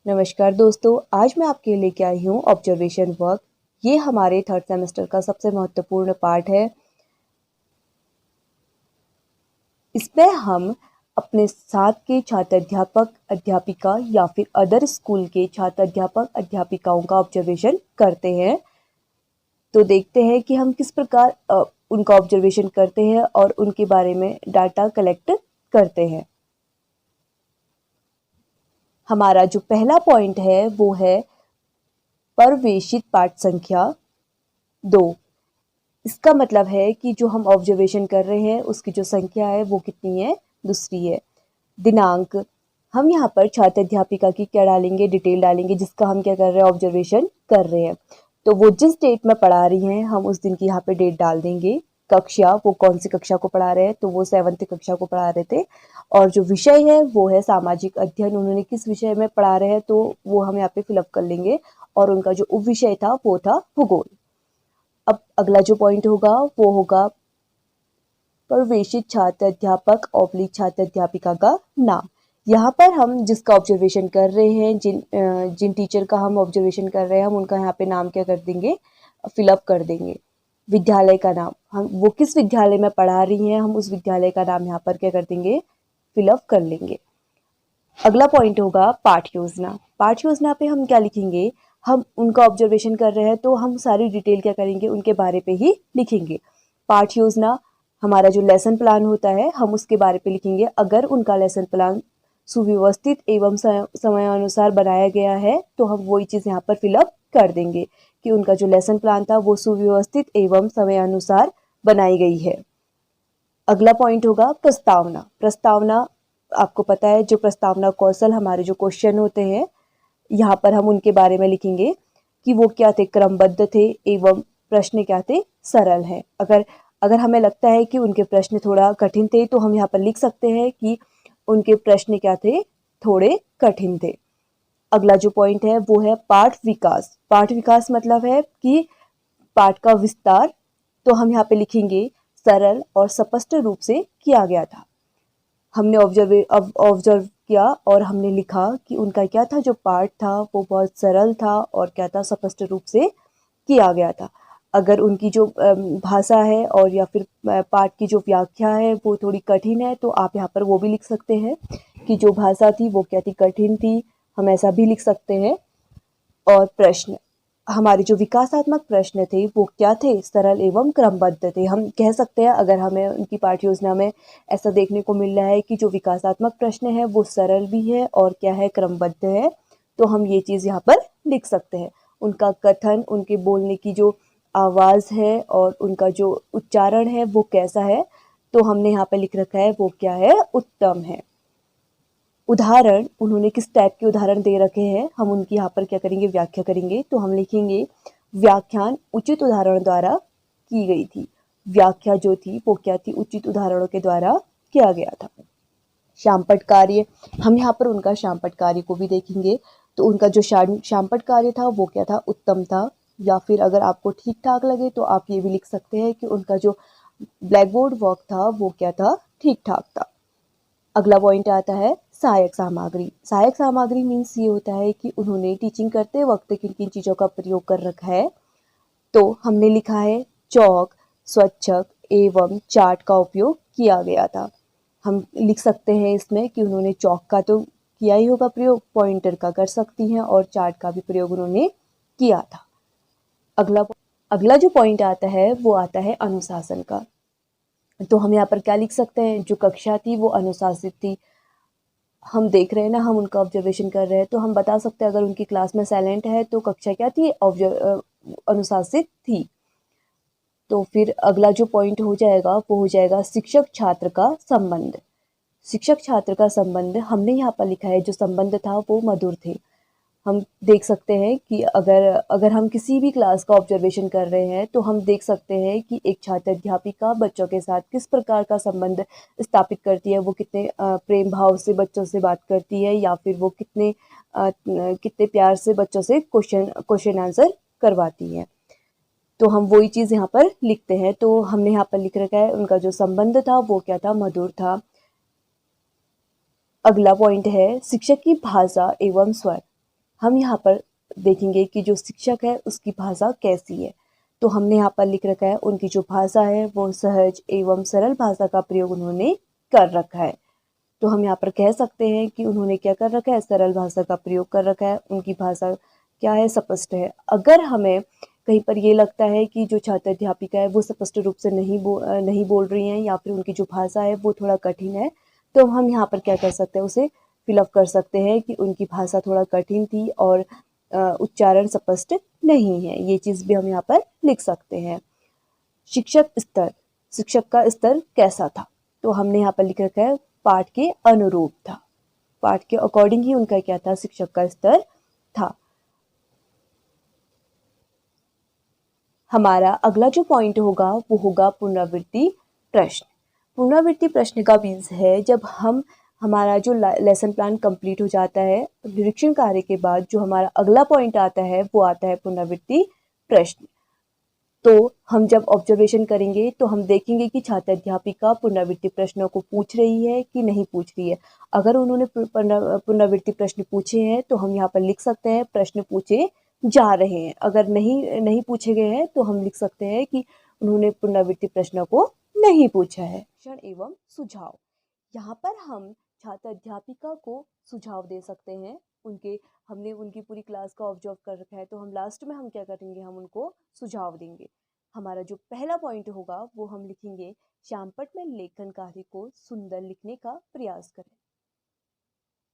नमस्कार दोस्तों, आज मैं आपके लिए लेके आई हूँ ऑब्जर्वेशन वर्क। ये हमारे थर्ड सेमेस्टर का सबसे महत्वपूर्ण पार्ट है। इसमें हम अपने साथ के छात्र अध्यापक अध्यापिका या फिर अदर स्कूल के छात्र अध्यापक अध्यापिकाओं का ऑब्जर्वेशन करते हैं। तो देखते हैं कि हम किस प्रकार उनका ऑब्जर्वेशन करते हैं और उनके बारे में डाटा कलेक्ट करते हैं। हमारा जो पहला पॉइंट है वो है परवेशित पाठ संख्या 2। इसका मतलब है कि जो हम ऑब्जर्वेशन कर रहे हैं उसकी जो संख्या है वो कितनी है, दूसरी है। दिनांक, हम यहाँ पर छात्र अध्यापिका की क्या डालेंगे, डिटेल डालेंगे जिसका हम क्या कर रहे हैं, ऑब्जर्वेशन कर रहे हैं। तो वो जिस डेट में पढ़ा रही हैं हम उस दिन की यहाँ पे डेट डाल देंगे। कक्षा, वो कौन सी कक्षा को पढ़ा रहे हैं, तो वो 7th कक्षा को पढ़ा रहे थे। और जो विषय है वो है सामाजिक अध्ययन। उन्होंने किस विषय में पढ़ा रहे हैं तो वो हम यहाँ पे फिलअप कर लेंगे। और उनका जो उपविषय था वो था भूगोल। अब अगला जो पॉइंट होगा वो होगा प्रवेशित छात्र अध्यापक ऑब्लिक छात्र अध्यापिका का नाम। यहाँ पर हम जिसका ऑब्जर्वेशन कर रहे हैं, जिन टीचर का हम ऑब्जर्वेशन कर रहे हैं, हम उनका यहाँ पे नाम क्या कर देंगे, फिलअप कर देंगे। विद्यालय का नाम, हम वो किस विद्यालय में पढ़ा रही हैं हम उस विद्यालय का नाम यहाँ पर क्या कर देंगे, फिलअप कर लेंगे। अगला पॉइंट होगा पाठ योजना। पाठ योजना पे हम क्या लिखेंगे, हम उनका ऑब्जर्वेशन कर रहे हैं तो हम सारी डिटेल क्या करेंगे, उनके बारे पे ही लिखेंगे। पाठ योजना, हमारा जो लेसन प्लान होता है हम उसके बारे पे लिखेंगे। अगर उनका लेसन प्लान सुव्यवस्थित एवं समयानुसार बनाया गया है तो हम वही चीज़ यहाँ पर फिलअप कर देंगे कि उनका जो लेसन प्लान था वो सुव्यवस्थित एवं समयानुसार बनाई गई है। अगला पॉइंट होगा प्रस्तावना। प्रस्तावना, आपको पता है जो प्रस्तावना कौशल, हमारे जो क्वेश्चन होते हैं यहाँ पर हम उनके बारे में लिखेंगे कि वो क्या थे, क्रमबद्ध थे एवं प्रश्न क्या थे, सरल है। अगर हमें लगता है कि उनके प्रश्न थोड़ा कठिन थे तो हम यहाँ पर लिख सकते हैं कि उनके प्रश्न क्या थे, थोड़े कठिन थे। अगला जो पॉइंट है वो है पाठ विकास। पाठ विकास मतलब है कि पाठ का विस्तार। तो हम यहाँ पे लिखेंगे सरल और स्पष्ट रूप से किया गया था। हमने ऑब्जर्व किया और हमने लिखा कि उनका क्या था, जो पाठ था वो बहुत सरल था और क्या था, स्पष्ट रूप से किया गया था। अगर उनकी जो भाषा है और या फिर पाठ की जो व्याख्या है वो थोड़ी कठिन है तो आप यहाँ पर वो भी लिख सकते हैं कि जो भाषा थी वो क्या थी, कठिन थी, हम ऐसा भी लिख सकते हैं। और प्रश्न, हमारे जो विकासात्मक प्रश्न थे वो क्या थे, सरल एवं क्रमबद्ध थे। हम कह सकते हैं अगर हमें उनकी पाठ्य योजना में ऐसा देखने को मिल रहा है कि जो विकासात्मक प्रश्न है वो सरल भी है और क्या है, क्रमबद्ध है, तो हम ये चीज़ यहाँ पर लिख सकते हैं। उनका कथन, उनके बोलने की जो आवाज़ है और उनका जो उच्चारण है वो कैसा है, तो हमने यहाँ पर लिख रखा है वो क्या है, उत्तम है। उदाहरण, उन्होंने किस टाइप के उदाहरण दे रखे हैं हम उनकी यहाँ पर क्या करेंगे, व्याख्या करेंगे। तो हम लिखेंगे व्याख्यान उचित उदाहरण द्वारा की गई थी। व्याख्या जो थी वो क्या थी, उचित उदाहरणों के द्वारा किया गया था। शामपट कार्य, हम यहाँ पर उनका शामपट कार्य को भी देखेंगे। तो उनका जो शामपट कार्य था वो क्या था, उत्तम था। या फिर अगर आपको ठीक ठाक लगे तो आप ये भी लिख सकते हैं कि उनका जो ब्लैक बोर्ड वर्क था वो क्या था, ठीक ठाक था। अगला पॉइंट आता है सहायक सामग्री। सहायक सामग्री मीन्स ये होता है कि उन्होंने टीचिंग करते वक्त किन किन चीज़ों का प्रयोग कर रखा है। तो हमने लिखा है चौक, स्वच्छक एवं चार्ट का उपयोग किया गया था। हम लिख सकते हैं इसमें कि उन्होंने चौक का तो किया ही होगा प्रयोग, पॉइंटर का कर सकती हैं और चार्ट का भी प्रयोग उन्होंने किया था। अगला जो पॉइंट आता है वो आता है अनुशासन का। तो हम यहाँ पर क्या लिख सकते हैं, जो कक्षा थी वो अनुशासित थी। हम देख रहे हैं ना, हम उनका ऑब्जर्वेशन कर रहे हैं तो हम बता सकते हैं अगर उनकी क्लास में साइलेंट है तो कक्षा क्या थी, अनुशासित थी। तो फिर अगला जो पॉइंट हो जाएगा वो हो जाएगा शिक्षक छात्र का संबंध। शिक्षक छात्र का संबंध हमने यहाँ पर लिखा है, जो संबंध था वो मधुर थे। हम देख सकते हैं कि अगर हम किसी भी क्लास का ऑब्जर्वेशन कर रहे हैं तो हम देख सकते हैं कि एक छात्र अध्यापिका बच्चों के साथ किस प्रकार का संबंध स्थापित करती है। वो कितने प्रेम भाव से बच्चों से बात करती है या फिर वो कितने प्यार से बच्चों से क्वेश्चन आंसर करवाती है। तो हम वही चीज़ यहाँ पर लिखते हैं। तो हमने यहाँ पर लिख रखा है उनका जो संबंध था वो क्या था, मधुर था। अगला पॉइंट है शिक्षक की भाषा एवं स्वर। हम यहाँ पर देखेंगे कि जो शिक्षक है उसकी भाषा कैसी है। तो हमने यहाँ पर लिख रखा है उनकी जो भाषा है वो सहज एवं सरल भाषा का प्रयोग उन्होंने कर रखा है। तो हम यहाँ पर कह सकते हैं कि उन्होंने क्या कर रखा है, सरल भाषा का प्रयोग कर रखा है। उनकी भाषा क्या है, स्पष्ट है। अगर हमें कहीं पर ये लगता है कि जो छात्र अध्यापिका है वो स्पष्ट रूप से नहीं बोल रही हैं या फिर उनकी जो भाषा है वो थोड़ा कठिन है, तो हम यहाँ पर क्या कर सकते हैं, उसे फिलअप कर सकते हैं कि उनकी भाषा थोड़ा कठिन थी और उच्चारण स्पष्ट नहीं है। ये चीज़ भी हम यहाँ पर लिख सकते हैं। शिक्षक का स्तर कैसा था, तो हमने यहाँ पर लिख रखा है पाठ के अनुरूप था। पाठ के अकॉर्डिंग ही उनका क्या था, शिक्षक का स्तर था। हमारा अगला जो पॉइंट होगा वो होगा पुनरावृत्ति प्रश्न। पुनरावृत्ति प्रश्न का मीन्स है जब हमारा जो लेसन प्लान कंप्लीट हो जाता है, निरीक्षण कार्य के बाद जो हमारा अगला पॉइंट आता है वो आता है पुनरावृत्ति प्रश्न। तो हम जब ऑब्जर्वेशन करेंगे तो हम देखेंगे कि छात्र अध्यापिका पुनरावृत्ति प्रश्नों को पूछ रही है कि नहीं पूछ रही है। अगर उन्होंने पुनरावृत्ति प्रश्न पूछे हैं तो हम यहाँ पर लिख सकते हैं प्रश्न पूछे जा रहे हैं। अगर नहीं पूछे गए हैं तो हम लिख सकते हैं कि उन्होंने पुनरावृत्ति प्रश्नों को नहीं पूछा है। शिक्षण एवं सुझाव, यहाँ पर हम छात्र अध्यापिका को सुझाव दे सकते हैं। हमने उनकी पूरी क्लास का ऑब्जर्व कर रखा है तो हम लास्ट में हम क्या करेंगे, हम उनको सुझाव देंगे। हमारा जो पहला पॉइंट होगा वो हम लिखेंगे श्यामपट्ट में लेखन कार्य को सुंदर लिखने का प्रयास करें।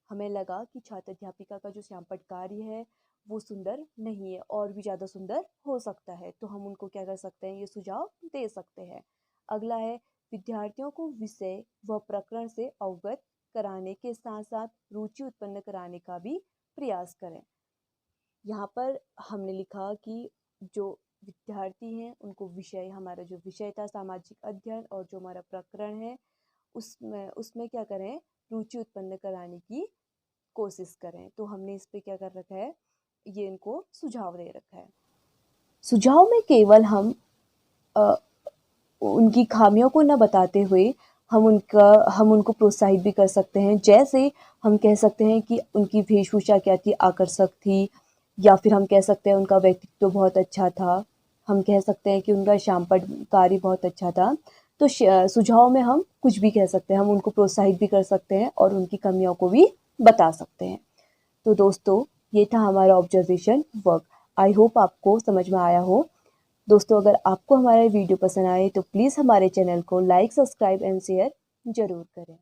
हमें लगा कि छात्र अध्यापिका का जो श्यामपट्ट कार्य है वो सुंदर नहीं है, और भी ज़्यादा सुंदर हो सकता है, तो हम उनको क्या कर सकते हैं, ये सुझाव दे सकते हैं। अगला है विद्यार्थियों को विषय व प्रकरण से अवगत कराने के साथ साथ रुचि उत्पन्न कराने का भी प्रयास करें। यहाँ पर हमने लिखा कि जो विद्यार्थी हैं उनको विषय, हमारा जो विषय था सामाजिक अध्ययन और जो हमारा प्रकरण है उसमें क्या करें, रुचि उत्पन्न कराने की कोशिश करें। तो हमने इस पे क्या कर रखा है, ये इनको सुझाव दे रखा है। सुझाव में केवल हम उनकी खामियों को न बताते हुए हम उनको प्रोत्साहित भी कर सकते हैं। जैसे हम कह सकते हैं कि उनकी वेशभूषा क्या थी, आकर्षक थी, या फिर हम कह सकते हैं उनका व्यक्तित्व बहुत अच्छा था। हम कह सकते हैं कि उनका श्यामपट्ट कार्य बहुत अच्छा था। तो सुझाव में हम कुछ भी कह सकते हैं, हम उनको प्रोत्साहित भी कर सकते हैं और उनकी कमियों को भी बता सकते हैं। तो दोस्तों ये था हमारा ऑब्जर्वेशन वर्क। आई होप आपको समझ में आया हो। दोस्तों अगर आपको हमारा वीडियो पसंद आए तो प्लीज़ हमारे चैनल को लाइक, सब्सक्राइब एंड शेयर ज़रूर करें।